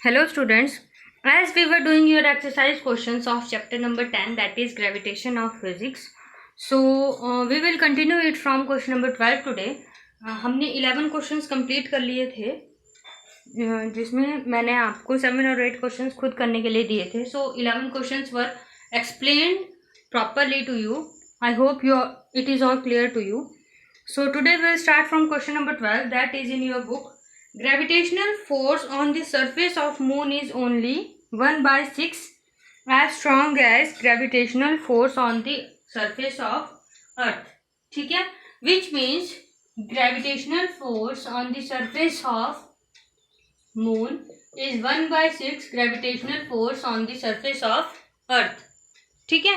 Hello students, as we were doing your exercise questions of chapter number 10, that is gravitation of physics. So we will continue it from question number 12 today. हमने 11 questions complete कर लिए थे जिसमें मैंने आपको 7 और 8 questions खुद करने के लिए दिए थे. So 11 questions were explained properly to you. I hope it is all clear to you. So today we will start from question number 12, that is in your book. Gravitational force on the surface of moon is only 1/6 as strong as gravitational force on the surface of earth. ठीक है, which means gravitational force on the surface of moon is 1/6 gravitational force on the surface of earth. ठीक है,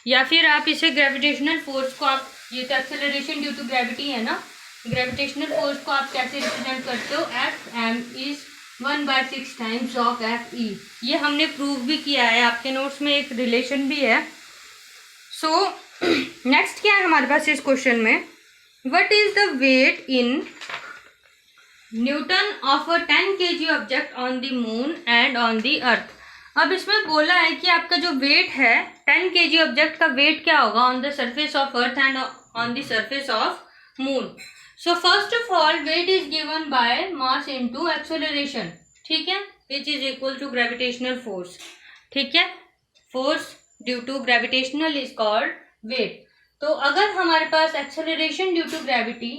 या फिर आप इसे gravitational force को आप, ये तो एक्सेलरेशन ड्यू टू ग्रेविटी है ना, ग्रेविटेशनल फोर्स को आप कैसे रिप्रेजेंट करते हो, F M is 1/6 times of F E. ये हमने प्रूव भी किया है, आपके नोट्स में एक रिलेशन भी है. सो नेक्स्ट क्या है हमारे पास इस क्वेश्चन में, what is the weight in newton of a 10 kg object on the moon and on the earth. अब इसमें बोला है कि आपका जो वेट है 10 kg ऑब्जेक्ट का वेट क्या होगा on the surface of earth and on the surface of moon. So first of all weight is given by mass into acceleration. ठीक है, which is equal to gravitational force. ठीक है, force due to gravitational is called weight. तो अगर हमारे पास acceleration due to gravity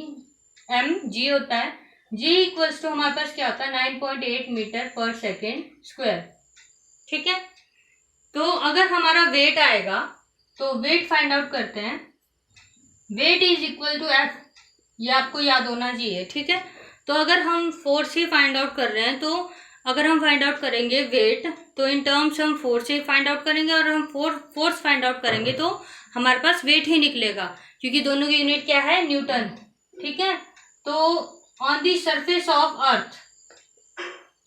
m g होता है, जी इक्वल्स टू हमारे पास क्या होता है 9.8 मीटर पर सेकेंड स्क्वायर. ठीक है, तो अगर हमारा वेट आएगा तो वेट फाइंड आउट करते हैं. Weight is equal to F, ये आपको याद होना चाहिए. ठीक है, तो अगर हम फोर्स ही फाइंड आउट कर रहे हैं, तो अगर हम फाइंड आउट करेंगे वेट, तो इन टर्म्स हम फोर्स ही फाइंड आउट करेंगे, और हम फोर्स फाइंड आउट करेंगे तो हमारे पास वेट ही निकलेगा, क्योंकि दोनों की यूनिट क्या है, न्यूटन. ठीक है, तो on the surface of earth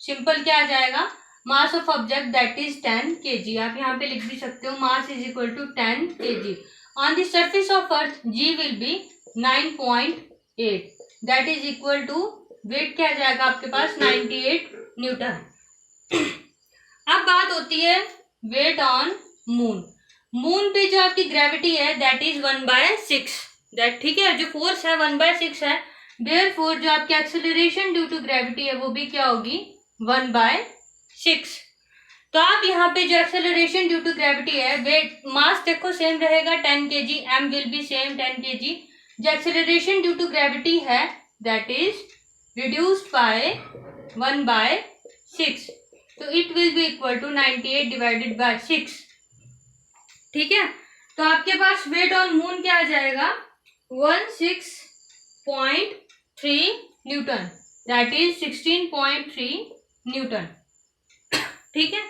simple क्या आ जाएगा, mass of object that is 10 kg. आप यहाँ पे लिख भी सकते हो, mass is equal to 10 kg. On the surface of earth g will be 9.8, that is equal to weight क्या आ जाएगा आपके पास 98 न्यूटन. अब बात होती है वेट ऑन मून. मून पे जो आपकी ग्रेविटी है दैट इज 1/6. दैट ठीक है, जो फोर्स है 1/6 है, देयरफॉर जो आपकी एक्सेलरेशन ड्यू टू ग्रेविटी है वो भी क्या होगी 1/6. तो आप यहाँ पे जो एक्सेलरेशन ड्यू टू ग्रेविटी है, वेट मास देखो सेम रहेगा 10 kg, M will be same 10 kg. जो एक्सेलरेशन ड्यू टू ग्रेविटी है दैट इज रिड्यूस्ड बाय 1/6, तो it will be equal to 98 divided by 6. ठीक है, तो आपके पास वेट ऑन मून क्या आ जाएगा 16.3 न्यूटन, दैट इज 16.3 न्यूटन. ठीक है,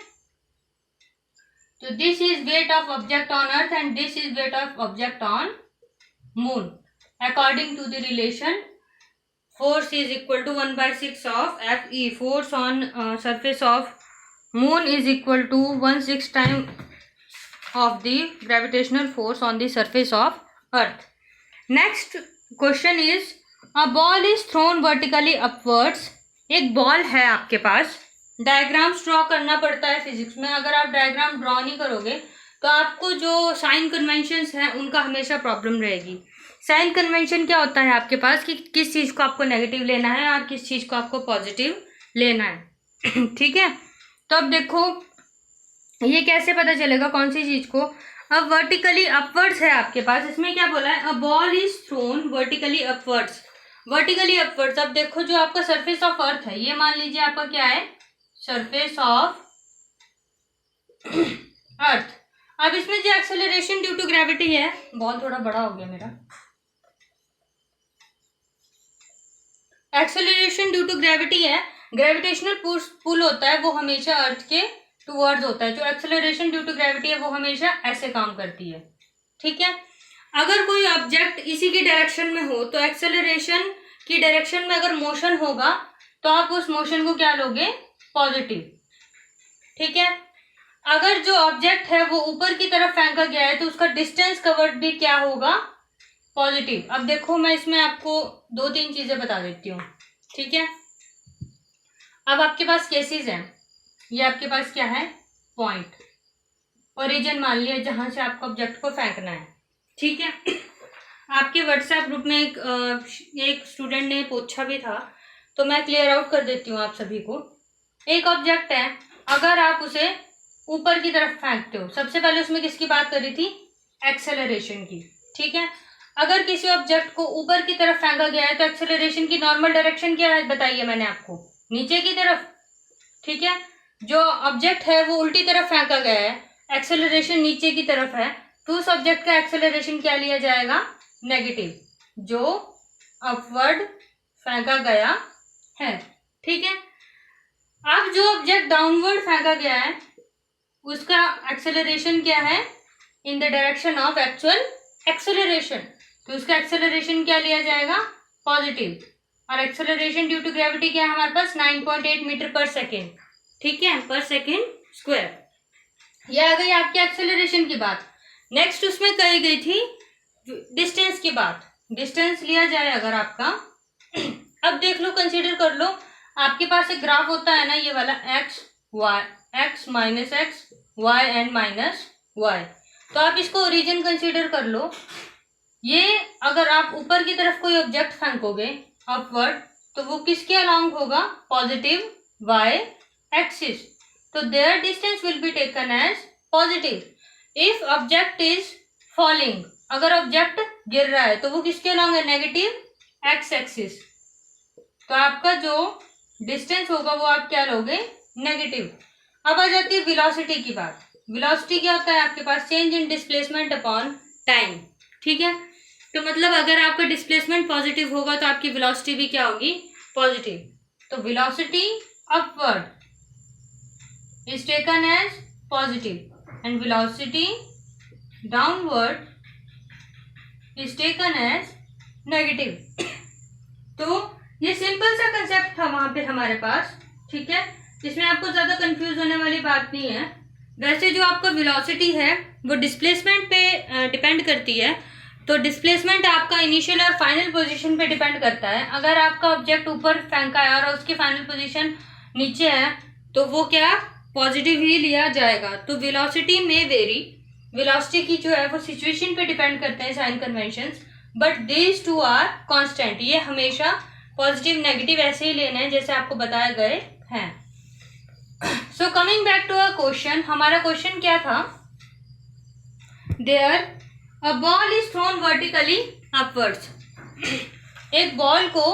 तो this is weight of object on earth and this is weight of object on moon according to the relation force is equal to 1/6 of Fe. Force on surface of moon is equal to 1/6 time of the gravitational force on the surface of earth. Next question is, a ball is thrown vertically upwards. एक ball है आपके पास, diagrams draw करना पड़ता है physics में. अगर आप diagram draw नहीं करोगे तो आपको जो साइन कन्वेंशंस हैं उनका हमेशा प्रॉब्लम रहेगी. साइन कन्वेंशन क्या होता है आपके पास कि किस चीज़ को आपको नेगेटिव लेना है और किस चीज़ को आपको पॉजिटिव लेना है. ठीक है, तो अब देखो ये कैसे पता चलेगा कौन सी चीज़ को. अब वर्टिकली अपवर्ड्स है आपके पास, इसमें क्या बोला है, अ ball is thrown vertically upwards. Vertically upwards, अब देखो जो आपका सरफेस ऑफ अर्थ है, ये मान लीजिए आपका क्या है सरफेस ऑफ अर्थ. अब इसमें जो एक्सेलरेशन ड्यू टू ग्रेविटी है, बॉल थोड़ा बड़ा हो गया मेरा, एक्सेलरेशन ड्यू टू ग्रेविटी है, ग्रेविटेशनल पुल होता है वो हमेशा अर्थ के टूवर्ड्स होता है. जो एक्सेलरेशन ड्यू टू ग्रेविटी है वो हमेशा ऐसे काम करती है. ठीक है, अगर कोई ऑब्जेक्ट इसी की डायरेक्शन में हो तो एक्सेलरेशन की डायरेक्शन में अगर मोशन होगा तो आप उस मोशन को क्या लोगे पॉजिटिव. ठीक है, अगर जो ऑब्जेक्ट है वो ऊपर की तरफ फेंका गया है तो उसका डिस्टेंस कवर्ड भी क्या होगा पॉजिटिव. अब देखो मैं इसमें आपको 2-3 चीजें बता देती हूँ. ठीक है, अब आपके पास केसेस हैं. ये आपके पास क्या है, पॉइंट, ओरिजिन मान लिया जहां से आपको ऑब्जेक्ट को फेंकना है। ठीक है। आपके व्हाट्सएप ग्रुप में एक स्टूडेंट ने पूछा भी था, तो मैं क्लियर आउट कर देती हूँ आप सभी को। एक ऑब्जेक्ट है, अगर आप उसे ऊपर की तरफ फेंकते हो, सबसे पहले उसमें किसकी बात करी थी, एक्सेलरेशन की। ठीक है। अगर किसी ऑब्जेक्ट को ऊपर की तरफ फेंका गया है तो एक्सेलरेशन की नॉर्मल डायरेक्शन क्या है बताइए मैंने आपको, नीचे की तरफ। ठीक है। जो ऑब्जेक्ट है वो उल्टी तरफ फेंका गया है, एक्सेलरेशन नीचे की तरफ है, तो उस ऑब्जेक्ट का एक्सेलरेशन क्या लिया जाएगा, नेगेटिव, जो अपवर्ड फेंका गया है। ठीक है। अब जो ऑब्जेक्ट डाउनवर्ड फेंका गया है उसका एक्सेलरेशन क्या है, in the direction of actual acceleration, तो उसका एक्सेलरेशन क्या लिया जाएगा, पॉजिटिव। और एक्सेलरेशन ड्यू टू ग्रेविटी क्या है हमारे पास, 9.8 मीटर पर सेकेंड। ठीक है, पर सेकेंड स्क्वायर। ये आ गई आपकी एक्सेलरेशन की बात। नेक्स्ट उसमें कही गई थी डिस्टेंस की बात। डिस्टेंस लिया जाए अगर आपका, अब देख लो, कंसीडर कर लो, आपके पास एक ग्राफ होता है ना, ये वाला X Y, X minus X, Y and minus Y. तो आप इसको ओरिजिन कंसीडर कर लो। ये अगर आप ऊपर की तरफ कोई ऑब्जेक्ट फेंकोगे अपवर्ड, तो वो किसके अलोंग होगा, पॉजिटिव वाई एक्सिस, तो there distance will be taken as positive. If object is falling, अगर ऑब्जेक्ट गिर रहा है तो वो किसके अलोंग है, नेगेटिव एक्स एक्सिस, तो आपका जो डिस्टेंस होगा वो आप क्या लोगे, नेगेटिव। अब आ जाती है वेलोसिटी की बात। वेलोसिटी क्या होता है आपके पास, change in displacement upon time. ठीक है। तो मतलब अगर आपका डिस्प्लेसमेंट पॉजिटिव होगा तो आपकी वेलोसिटी भी क्या होगी, पॉजिटिव। तो velocity upward is taken as positive and velocity downward is taken as negative. तो ये सिंपल सा कंसेप्ट था वहां पे हमारे पास। ठीक है, इसमें आपको ज्यादा कंफ्यूज होने वाली बात नहीं है। वैसे जो आपका वेलोसिटी है वो डिस्प्लेसमेंट पे डिपेंड करती है, तो डिस्प्लेसमेंट आपका इनिशियल और फाइनल पोजीशन पे डिपेंड करता है। अगर आपका ऑब्जेक्ट ऊपर फेंका है और उसकी फाइनल पोजीशन नीचे है तो वो क्या, पॉजिटिव ही लिया जाएगा। तो वेलोसिटी में वेरी, वेलोसिटी की जो है वो सिचुएशन पे डिपेंड करते हैं sign conventions, but these two are constant. ये हमेशा पॉजिटिव नेगेटिव ऐसे ही लेना है जैसे आपको बताए गए हैं। So coming back to a question, हमारा क्वेश्चन क्या था, there a ball is thrown vertically upwards. एक बॉल को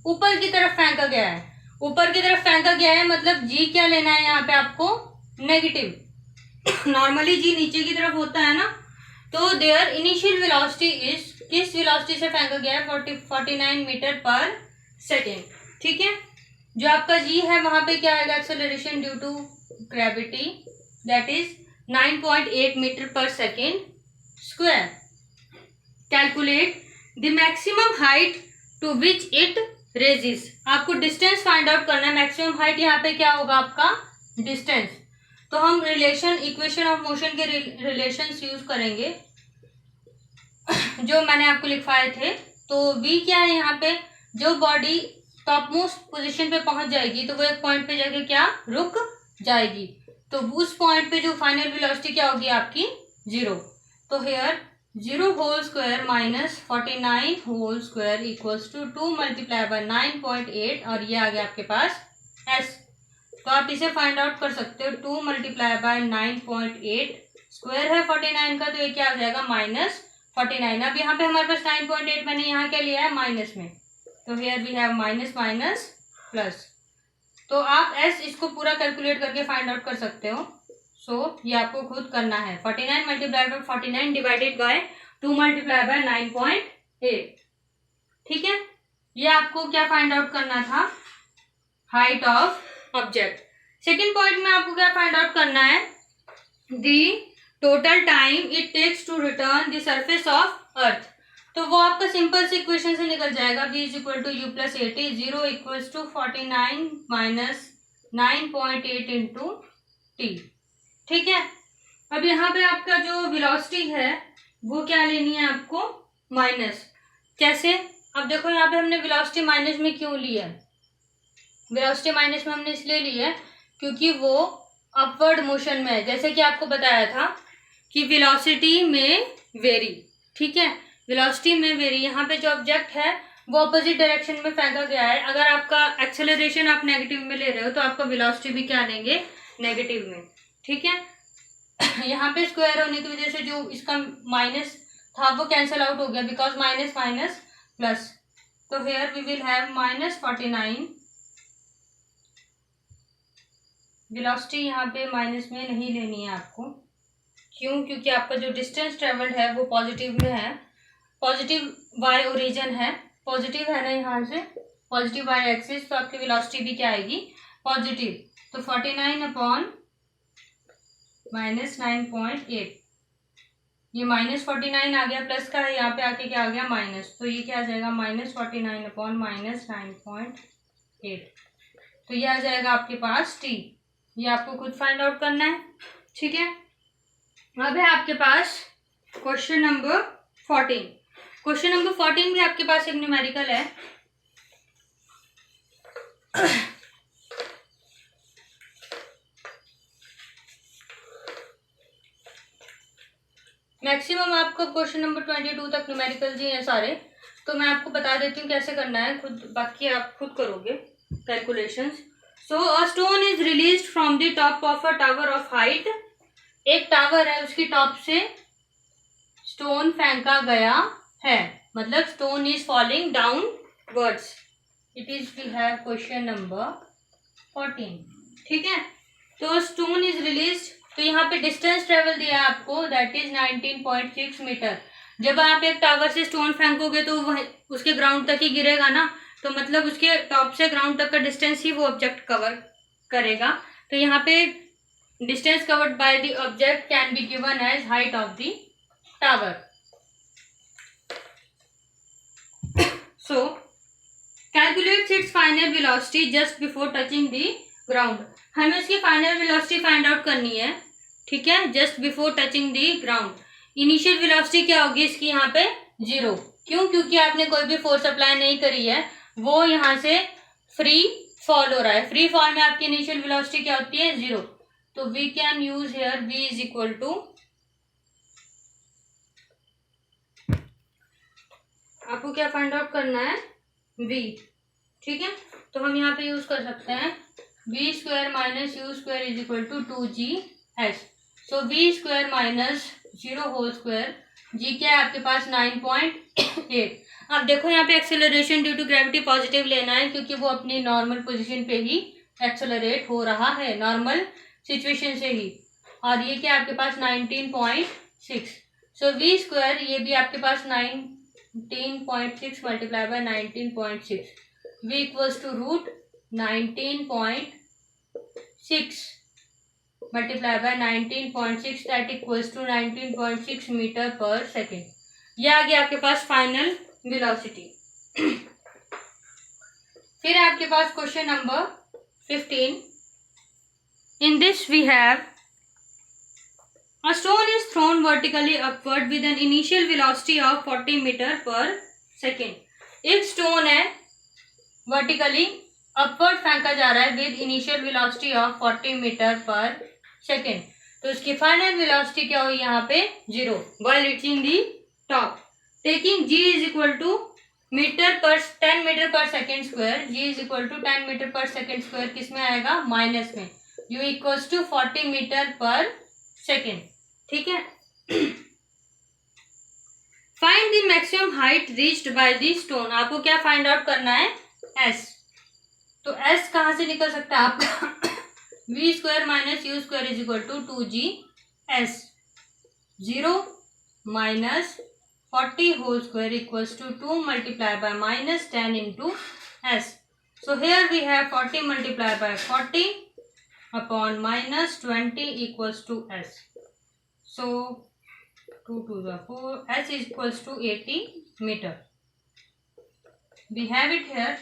ऊपर की तरफ फेंका गया है, ऊपर की तरफ फेंका गया है मतलब जी क्या लेना है यहाँ पे आपको, नेगेटिव। नॉर्मली जी नीचे की तरफ होता है ना, तो देयर इनिशियल वेलोसिटी इज, किस वेलोसिटी से फेंका गया है, 49 मीटर पर सेकेंड। ठीक है। जो आपका जी है वहां पे क्या आएगा, acceleration due to gravity, that is 9.8 metre per second square. Calculate the maximum height to which it rises. आपको डिस्टेंस फाइंड आउट करना है, मैक्सिमम हाइट यहाँ पे क्या होगा आपका, डिस्टेंस। तो हम रिलेशन, इक्वेशन ऑफ मोशन के रिलेशंस यूज करेंगे जो मैंने आपको लिखवाए थे। तो v क्या है यहाँ पे, जो बॉडी टॉप मोस्ट पोजिशन पे पहुंच जाएगी तो वो एक पॉइंट पे जाके क्या रुक जाएगी, तो उस पॉइंट पे जो फाइनल वेलोसिटी क्या होगी आपकी, 0। तो here 0 whole square minus 49 whole square equals to 2 multiply by 9.8, और ये आ गया आपके पास s। तो आप इसे फाइंड आउट कर सकते हो, 2 मल्टीप्लाई बाय 9.8, स्क्वायर है 49 का, तो ये क्या आ जाएगा, -49। अब यहाँ पे हमारे पास 9.8 मैंने यहाँ क्या लिया है, माइनस में, तो here we have minus minus plus. तो आप s इसको पूरा कैलकुलेट करके फाइंड आउट कर सकते हो। सो ये आपको खुद करना है, 49 multiply by 49 divided by 2 multiply by 9.8। ठीक है, ये आपको क्या फाइंड आउट करना था, height of object. Second point में आपको क्या फाइंड आउट करना है, the total time it takes to return the surface of earth. तो वो आपका सिंपल से इक्वेशन से निकल जाएगा, v is equal to U plus 80, 0 equals to 49 minus 9.8 into T. ठीक है। अब यहाँ पे आपका जो वेलोसिटी है वो क्या लेनी है आपको, माइनस। कैसे, अब देखो यहाँ पे हमने वेलोसिटी माइनस में क्यों ली है, वेलोसिटी माइनस में हमने इसलिए ली है क्योंकि वो अपवर्ड मोशन में है। जैसे कि आपको बताया था कि वेलोसिटी में वेरी, ठीक है, वेलोसिटी में वेरी, यहाँ पे जो ऑब्जेक्ट है वो अपोजिट डायरेक्शन में फेंका गया है। अगर आपका एक्सेलरेशन आप नेगेटिव में ले रहे हो तो आपका वेलोसिटी भी क्या लेंगे, नेगेटिव में, ठीक है। यहाँ पे स्क्वायर होने की वजह से जो इसका माइनस था वो कैंसिल आउट हो गया, बिकॉज माइनस माइनस प्लस, तो here we will have -49। Velocity यहाँ पे माइनस में नहीं लेनी है आपको, क्यों, क्योंकि आपका जो डिस्टेंस ट्रेवल्ड है वो पॉजिटिव में है, पॉजिटिव वाई ओरिजिन है, पॉजिटिव है ना यहाँ से, पॉजिटिव वाई एक्सिस, तो आपकी वेलोसिटी भी क्या आएगी, पॉजिटिव। तो 49 अपॉन -9.8, ये -49 आ गया, प्लस का है, यहाँ पे आके क्या आ गया, माइनस, तो ये क्या आ जाएगा, -49 अपॉन -9.8, तो ये आ जाएगा आपके पास t। ये आपको खुद फाइंड आउट करना है, ठीक है। अब है आपके पास क्वेश्चन नंबर 14। क्वेश्चन नंबर 14 भी आपके पास एक न्यूमेरिकल है। मैक्सिमम आपको क्वेश्चन नंबर 22 तक न्यूमेरिकल जी हैं सारे, तो मैं आपको बता देती हूँ कैसे करना है, खुद बाकी आप खुद करोगे calculations. So a stone is released from the top of a tower of height, एक टावर है उसकी टॉप से स्टोन फेंका गया है, मतलब stone is falling downwards, it is we have question number 14, ठीक है। तो स्टोन इज रिलीज्ड, तो यहाँ पे डिस्टेंस ट्रेवल दिया है आपको, दैट इज 19.6 मीटर। जब आप एक टावर से स्टोन फेंकोगे तो वह उसके ग्राउंड तक ही गिरेगा ना, तो मतलब उसके टॉप से ग्राउंड तक का डिस्टेंस ही वो ऑब्जेक्ट कवर करेगा। तो यहाँ पे distance covered by the object can be given as height of the tower. So calculate its final velocity just before touching the ground, हमें इसकी फाइनल वेलोसिटी फाइंड आउट करनी है, ठीक है, just before touching the ground. Initial velocity क्या होगी इसकी, यहाँ पे 0, क्यों, क्योंकि आपने कोई भी फोर्स अप्लाई नहीं करी है, वो यहाँ से फ्री फॉल हो रहा है। फ्री फॉल में आपकी इनिशियल वेलोसिटी क्या होती है, 0, तो we can use here v is equal to, आपको क्या फाइंड आउट करना है, v, ठीक है। तो हम यहाँ पे यूज कर सकते हैं v square minus u square is equal to 2gs। So v square minus 0 whole square, g क्या है आपके पास 9.8। अब देखो यहाँ पे acceleration due to gravity positive लेना है, क्योंकि वो अपनी नॉर्मल पोजीशन पे ही एक्सेलरेट हो रहा है, नॉर्मल सिचुएशन से ही, और ये क्या आपके पास 19.6। सो v स्क्वायर ये भी आपके पास 19.6 multiply by 19.6, v equals to root 19.6 multiply by 19.6, that equals to 19.6 metre per second. ये आ गया आपके पास फाइनल वेलोसिटी। फिर आपके पास question number 15। In this we have a stone is thrown vertically upward with an initial velocity of 40 metre per second. एक stone है वर्टिकली अपवर्ड फेंका जा रहा है with initial velocity of 40 metre per second, तो इसकी फाइनल वेलोसिटी क्या हुई यहाँ पे, 0, while reaching the top, taking g is equal to meter per 10 meter per second square, g is equal to 10 meter per second square, किस में आएगा, minus में, u equals to 40 metre per second, ठीक है। Find the maximum height reached by the stone, आपको क्या find out करना है, s। तो s कहाँ से निकल सकता है आपका v square minus u square is equal to 2gs, 0 minus 40 whole square equals to 2 multiply by minus 10 into s। So here we have 40 multiply by 40 upon minus 20 equals to s। So 2 to the 4, s is equals to 80 meter. We have it here.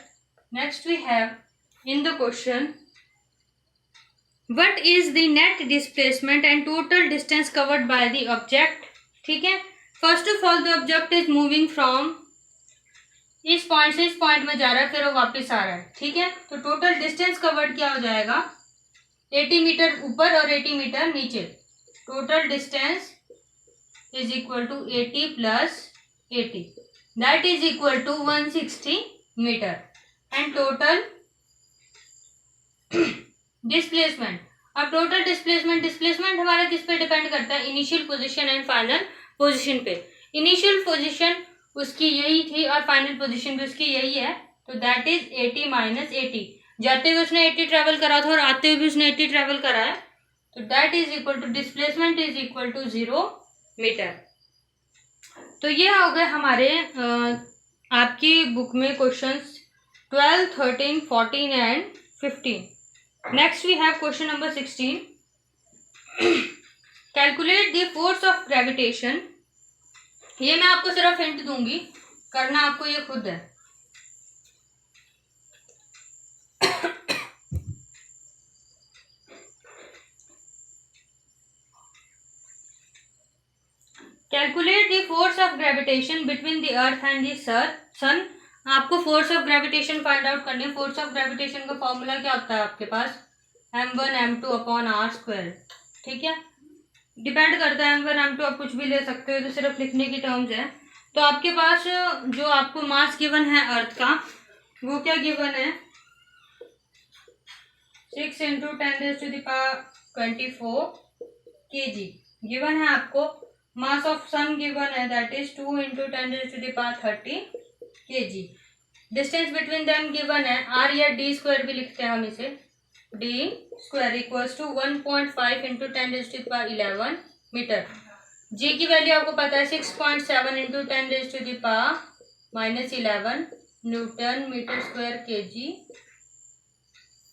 Next we have in the question, what is the net displacement and total distance covered by the object, ठीक है। First of all the object is moving from इस point से इस point में जा रहा है, फिर वो वापस आ रहा है, ठीक है। तो टोटल डिस्टेंस कवर्ड क्या हो जाएगा, 80 मीटर ऊपर और 80 मीटर नीचे। Total distance is equal to 80 plus 80, that is equal to 160 meter. And total displacement, अब टोटल डिस्प्लेसमेंट हमारा किस पे डिपेंड करता है? Initial position and final position पे। इनिशियल पोजीशन उसकी यही थी और फाइनल पोजीशन भी उसकी यही है, तो दैट इज 80 माइनस 80। जाते हुए उसने 80 ट्रेवल करा था और आते हुए भी उसने 80 ट्रेवल करा है, तो that is equal to displacement is equal to 0 meter. तो ये हो गए हमारे आपकी बुक में questions 12, 13, 14 and 15। Next we have question number 16। Calculate the force of gravitation. ये मैं आपको सिर्फ हिंट दूंगी, करना आपको ये खुद है। Calculate the force of gravitation between the earth and the sun. आपको force of gravitation find out करनी है। फोर्स ऑफ ग्रेविटेशन का फॉर्मूला क्या होता है आपके पास? m1 m2 upon are square. ठीक है, डिपेंड करता है m1 m2, आप कुछ भी ले सकते हो, तो सिर्फ लिखने की टर्म्स है। तो आपके पास जो आपको मास गिवन है अर्थ का, वो क्या गिवन है? 6 × 10⁻24 kg गिवन है आपको। मास ऑफ सन गिवन है, that is 2 × 10⁻30 kg। Distance between them given है, r या d स्क्वायर भी लिखते हैं हम इसे, d square equals to 1.5 × 10⁻11 meter. g की वैल्यू आपको पता है 6.7 × 10⁻11 newton meter square kg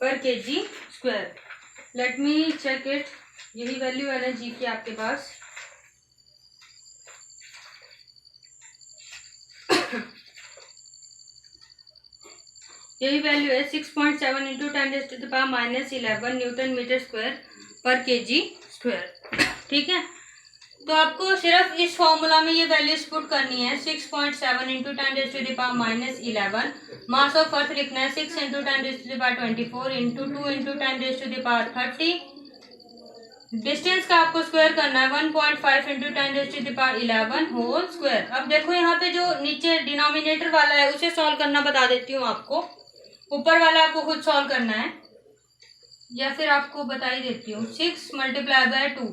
per kg square. Let me check it. यही वैल्यू है ना g की आपके पास? यही वैल्यू है 6.7 × 10⁻11 न्यूटन मीटर स्क्वायर पर kg स्क्वायर। ठीक है, तो आपको सिर्फ इस फॉर्मूला में ये वैल्यूज पुट करनी है। 6.7 × 10⁻11 मास ऑफ अर्थ लिखना है 6 × 10⁻24 इंटू 2 × 10⁻30। डिस्टेंस का आपको स्क्वायर करना है 1.5 × 10⁻11 होल स्क्वायर। अब देखो यहाँ पे जो नीचे डिनोमिनेटर वाला है उसे सॉल्व करना बता देती हूँ आपको, ऊपर वाला आपको खुद सॉल्व करना है, या फिर आपको बता ही देती हूँ। 6 × 2,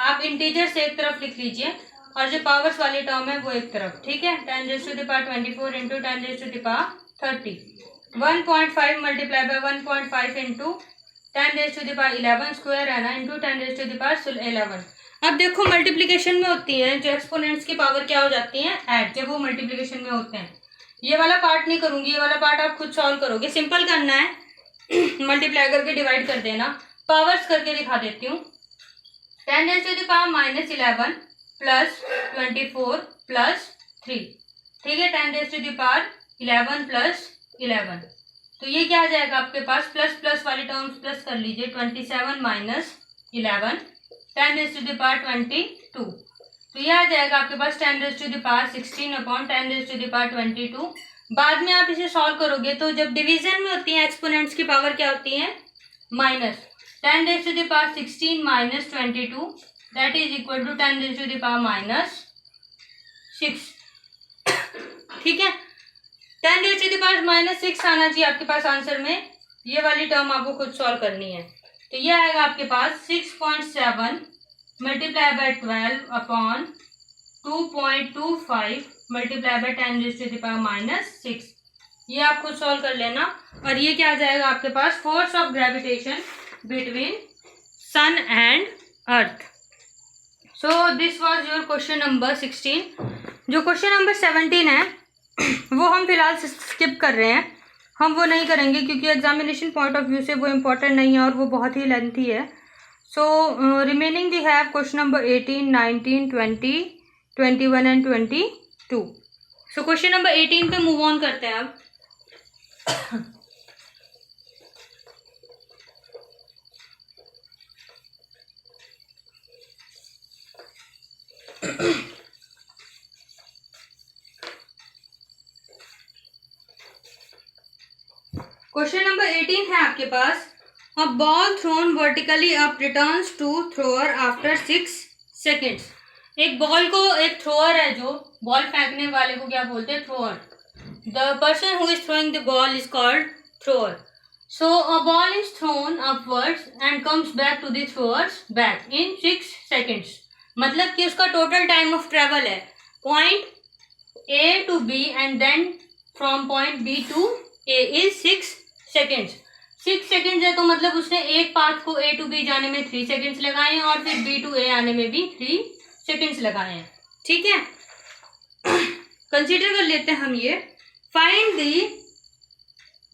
आप इंटीजर से एक तरफ लिख लीजिए और जो पावर्स वाली टर्म है वो एक तरफ। ठीक है, 10⁻24 × 10⁻30 1.5 × 1.5 इंटू 10⁻11 स्क्वायर है ना, इंटू 10⁻11। अब देखो मल्टीप्लीकेशन में होती है जो एक्सपोनेंट्स की पावर क्या हो जाती है? ऐड, जब वो मल्टीप्लीकेशन में होते हैं। ये वाला पार्ट नहीं करूंगी, ये वाला पार्ट आप खुद सॉल्व करोगे। सिंपल करना है, मल्टीप्लाई करके डिवाइड कर देना। पावर्स करके दिखा देती हूँ। 10⁻11 प्लस 24 प्लस 3। ठीक है, 10⁻11 प्लस 11, तो ये क्या आ जाएगा आपके पास? प्लस प्लस वाली टर्म्स प्लस कर लीजिए। 27 माइनस 11 10⁻22, तो ये आ जाएगा आपके पास 10⁻16 अपॉन 10⁻22। बाद में आप इसे सॉल्व करोगे तो जब डिवीजन में होती है एक्सपोनेंट्स की पावर क्या होती है? Minus. 10⁻16 minus 22 that is equal to 10⁻6। ठीक है, 10⁻6 आना चाहिए आपके पास आंसर में। ये वाली टर्म आपको खुद सॉल्व करनी है। तो ये आएगा आपके पास 6.7 multiply by 12 upon 2.25 multiply by 10⁻6। ये आप खुद सॉल्व कर लेना। और ये क्या आ जाएगा आपके पास? Force of gravitation between sun and earth. So this was your question number 16। जो क्वेश्चन नंबर 17 है वो हम फिलहाल स्किप कर रहे हैं, हम वो नहीं करेंगे क्योंकि एग्जामिनेशन पॉइंट ऑफ व्यू से वो इम्पोर्टेंट नहीं है और वो बहुत ही लेंथी है। So remaining we have question number 18, 19, 20, 21 and 22। So question number 18 पे मूव ऑन करते हैं अब। क्वेश्चन नंबर 18 है आपके पास, A ball thrown vertically up returns to thrower after 6 seconds. एक बॉल को, एक थ्रोअर है जो बॉल फेंकने वाले को क्या बोलते हैं? Thrower. The person who is throwing the ball is called thrower. So a ball is thrown upwards and comes back to the thrower's back in 6 seconds. मतलब कि उसका टोटल टाइम ऑफ ट्रेवल है point A to B and then from point B to A is 6 seconds. 6 seconds है तो मतलब उसने एक path को A to B जाने में 3 seconds लगाए हैं और फिर B to A आने में भी 3 seconds लगाए हैं. ठीक है, कंसीडर कर लेते हैं हम ये. फाइंड दी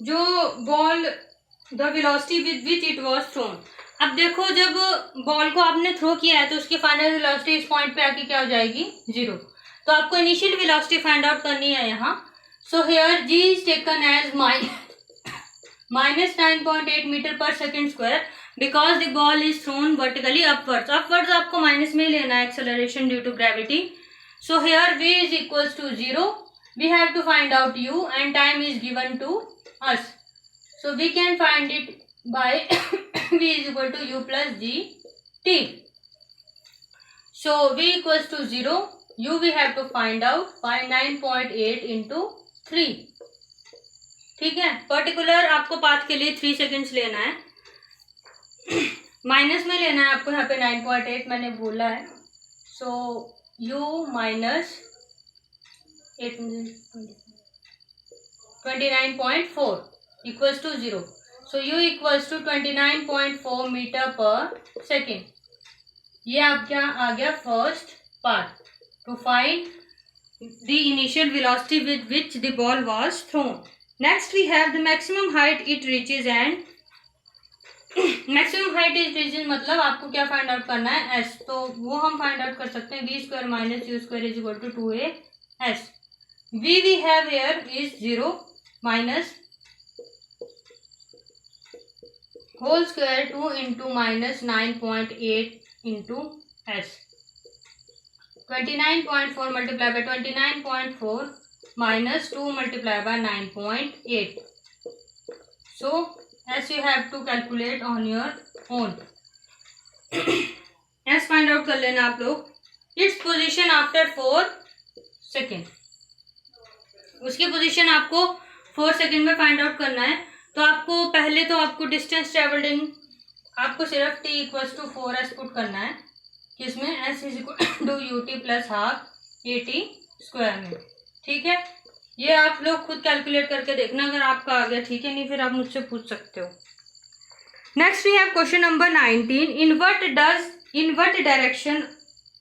जो ball the velocity with which it was throne. अब देखो जब बॉल को आपने थ्रो किया है तो उसकी फाइनल वेलोसिटी इस पॉइंट पे आके क्या हो जाएगी? 0. तो आपको इनिशियल वेलोसिटी फाइंड आउट करनी है यहाँ. So here g is taken as -9.8 metre per second square because the ball is thrown vertically upwards. Upwards आपको माइनस में लेना है, acceleration due to gravity. So here v is equals to 0. We have to find out u and time is given to us. So we can find it by v is equal to u plus g t. So v equals to 0. U we have to find out by 9.8 into 3. ठीक है, particular आपको path के लिए 3 seconds लेना है. Minus में लेना है आपको यहाँ पे 9.8 मैंने बोला है. सो u माइनस 29.4 equals to 0. So u equals to 29.4 meter per second. ये आप क्या आ गया first part. To find the initial velocity with which the ball was thrown. Next we have the maximum height it reaches and maximum height it reaches मतलब आपको क्या find out करना है? s. तो वो हम फाइंड आउट कर सकते हैं v square minus u square is equal to 2as. v we have here is 0 minus whole square 2 into minus 9.8 into s. 29.4 multiplied by 29.4 minus 2 multiplied by 9.8. So s you have to calculate on your own. s find out कर लेना आप लोग. its position after 4 second. उसकी position आपको 4 second में find out करना है. तो आपको पहले तो आपको डिस्टेंस ट्रेवल्ड इन आपको सिर्फ t equals to 4s put करना है. किसमें? s is equal to ut plus half at square में. ठीक है, ये आप लोग खुद कैलकुलेट करके देखना अगर आपका आ गया. ठीक है, नहीं फिर आप मुझसे पूछ सकते हो. Next we have question number 19. In what direction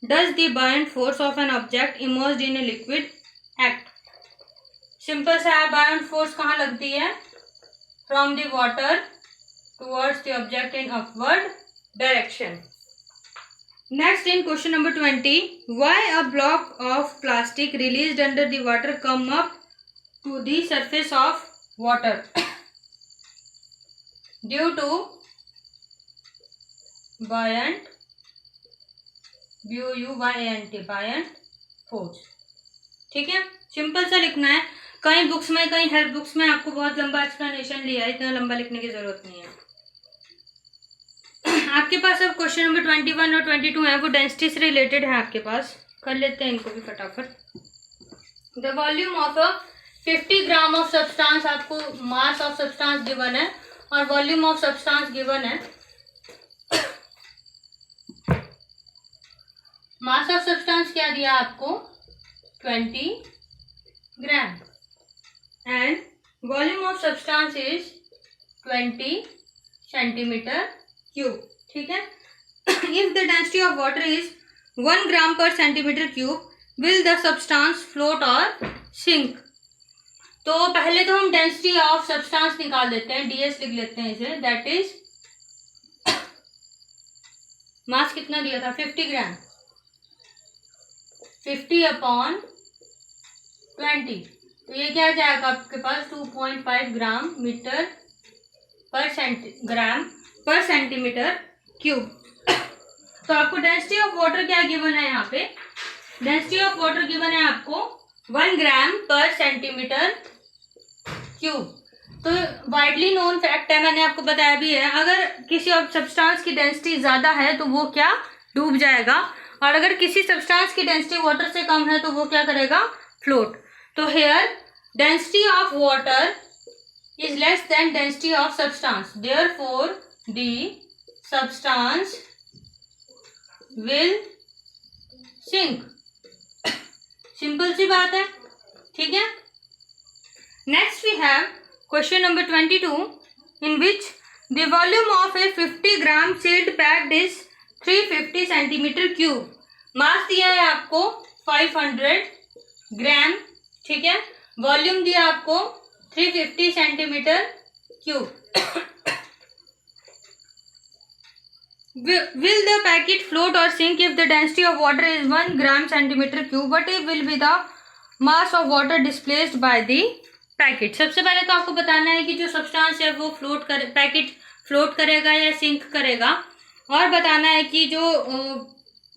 does the buoyant force of an object immersed in a liquid act. Simple सा है, बायंट फोर्स कहाँ लगती है? From the water towards the object in upward direction. Next in question number 20. Why a block of plastic released under the water come up to the surface of water due to buoyant buoyant force. ठीक है, simple सा लिखना है. कई books में, कई help books में आपको बहुत लंबा एक्सप्लेनेशन लिया है, इतना लंबा लिखने की जरूरत नहीं है. आपके पास अब क्वेश्चन नंबर 21 और 22 है, वो डेंसिटी से रिलेटेड है आपके पास. कर लेते हैं इनको भी फटाफट. The volume of 50 gram of substance, आपको मास ऑफ सब्सटेंस गिवन है और वॉल्यूम ऑफ सब्सटेंस गिवन है. मास ऑफ सब्सटेंस क्या दिया आपको? 20 gram and volume of substance is 20 centimetre cube. ठीक है, if the density of water is 1 ग्राम पर centimetre cube will the substance float और सिंक. तो पहले तो हम डेंसिटी ऑफ सब्सटेंस निकाल देते हैं, ds लिख लेते हैं इसे. दैट इज मास कितना दिया था? 50 ग्राम. 50 अपॉन 20, तो ये क्या जाएगा आपके पास? 2.5 ग्राम मीटर ग्राम पर सेंटीमीटर क्यूब. तो आपको डेंसिटी ऑफ वाटर क्या गिवन है यहाँ पे? डेंसिटी ऑफ वाटर गिवन है आपको 1 ग्राम पर सेंटीमीटर क्यूब. तो वाइडली नोन फैक्ट है, मैंने आपको बताया भी है, अगर किसी सब्सटेंस की डेंसिटी ज्यादा है तो वो क्या डूब जाएगा, और अगर किसी सब्सटेंस की डेंसिटी वाटर से कम है तो वो क्या करेगा, फ्लोट। तो here density of water is less than density of substance, therefore the substance will sink. Simple सी बात है, ठीक है। Next we have question number 22, in which the volume of a 50 gram sealed packed is 350 centimetre cube. Mass दिया है आपको 500 ग्राम, ठीक है। वॉल्यूम दिया आपको 350 centimetre cube. Will the packet float or sink if the density of water is 1 gram centimeter cube? What will be the mass of water displaced by the packet? सबसे पहले तो आपको बताना है कि जो सब्सटेंस है वो पैकेट फ्लोट करेगा या सिंक करेगा, और बताना है कि जो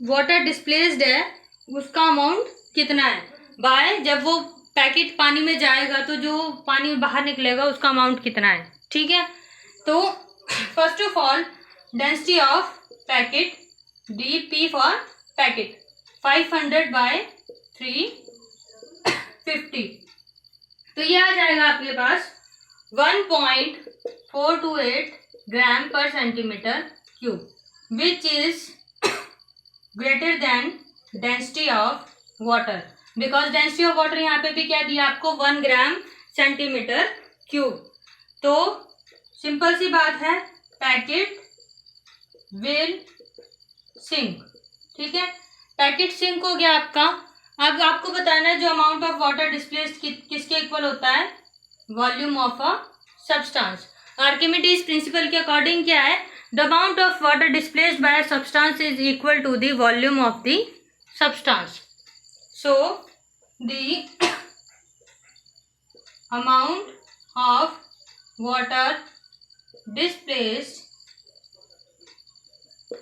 वाटर डिस्प्लेस्ड है उसका अमाउंट कितना है, बाय जब वो पैकेट पानी में जाएगा तो जो पानी बाहर निकलेगा उसका अमाउंट कितना है, ठीक है। तो first of all density of packet dp for packet 500 by 350, तो ये आ जाएगा आपके पास 1.428 ग्राम पर centimetre cube, which is greater than density of water, because density of water यहाँ पे भी क्या दिया आपको 1 ग्राम सेंटीमीटर क्यूब। तो सिंपल सी बात है, पैकेट विल सिंक, ठीक है। पैकेट सिंक हो गया आपका। अब आपको बताना है जो अमाउंट ऑफ वाटर डिस्प्लेस्ड किसके इक्वल होता है, volume of a substance. Archimedes principle के अकॉर्डिंग क्या है, the amount of water displaced by a substance is equal to the volume of the substance. So the amount of water displaced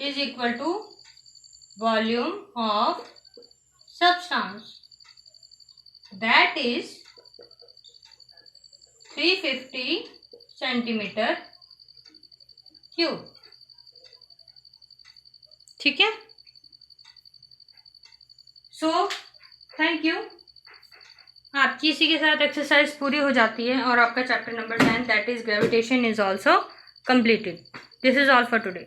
is equal to volume of substance, that is 350 centimeter cube, ठीक है। So thank you. आपकी इसी के साथ exercise पूरी हो जाती है और आपका chapter number 10 that is gravitation is also completed. This is all for today.